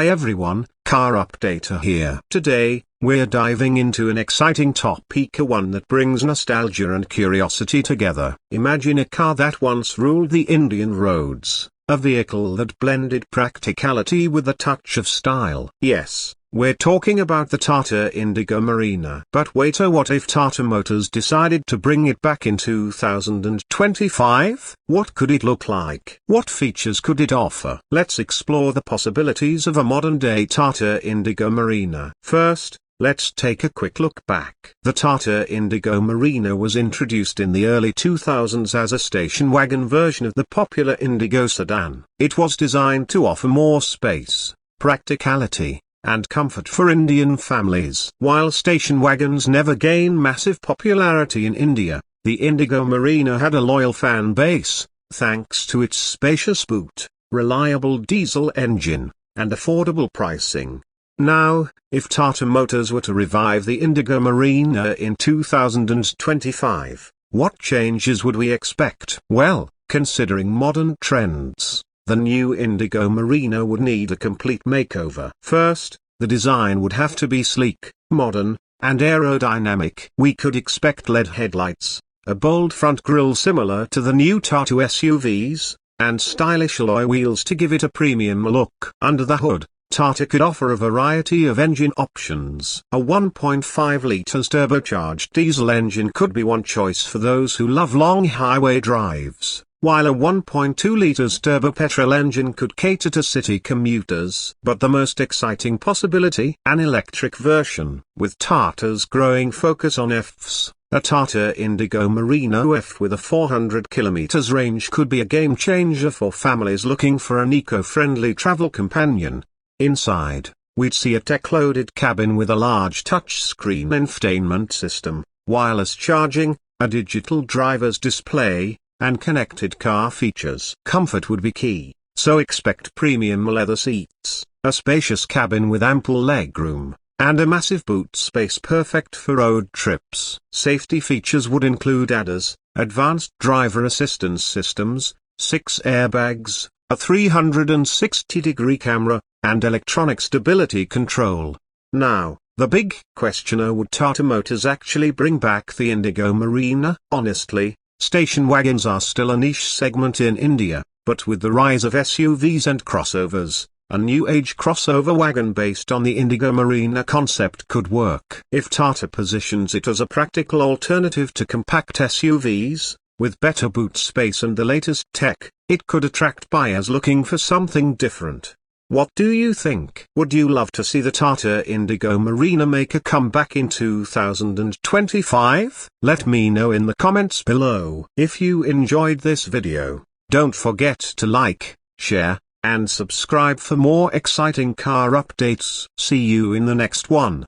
Hi everyone, Car Updater here. Today, we're diving into an exciting topic, one that brings nostalgia and curiosity together. Imagine a car that once ruled the Indian roads, a vehicle that blended practicality with a touch of style. Yes, we're talking about the Tata Indigo Marina. But wait, what if Tata Motors decided to bring it back in 2025? What could it look like? What features could it offer? Let's explore the possibilities of a modern-day Tata Indigo Marina. First, let's take a quick look back. The Tata Indigo Marina was introduced in the early 2000s as a station wagon version of the popular Indigo sedan. It was designed to offer more space, practicality, and comfort for Indian families. While station wagons never gained massive popularity in India, the Indigo Marina had a loyal fan base, thanks to its spacious boot, reliable diesel engine, and affordable pricing. Now, if Tata Motors were to revive the Indigo Marina in 2025, what changes would we expect? Well, considering modern trends, the new Indigo Marina would need a complete makeover. First, the design would have to be sleek, modern, and aerodynamic. We could expect LED headlights, a bold front grille similar to the new Tata SUVs, and stylish alloy wheels to give it a premium look. Under the hood, Tata could offer a variety of engine options. A 1.5 litres turbocharged diesel engine could be one choice for those who love long highway drives, while a 1.2 litres turbo petrol engine could cater to city commuters. But the most exciting possibility, an electric version. With Tata's growing focus on EVs, a Tata Indigo Marina EV with a 400 km range could be a game changer for families looking for an eco-friendly travel companion. Inside, we'd see a tech-loaded cabin with a large touchscreen infotainment system, wireless charging, a digital driver's display, and connected car features. Comfort would be key, so expect premium leather seats, a spacious cabin with ample legroom, and a massive boot space perfect for road trips. Safety features would include ADAS, advanced driver assistance systems, 6 airbags, a 360-degree camera, and electronic stability control. Now, the big questioner: would Tata Motors actually bring back the Indigo Marina? Honestly, station wagons are still a niche segment in India, but with the rise of SUVs and crossovers, a new age crossover wagon based on the Indigo Marina concept could work. If Tata positions it as a practical alternative to compact SUVs, with better boot space and the latest tech, it could attract buyers looking for something different. What do you think? Would you love to see the Tata Indigo Marina make a comeback in 2025? Let me know in the comments below. If you enjoyed this video, don't forget to like, share, and subscribe for more exciting car updates. See you in the next one.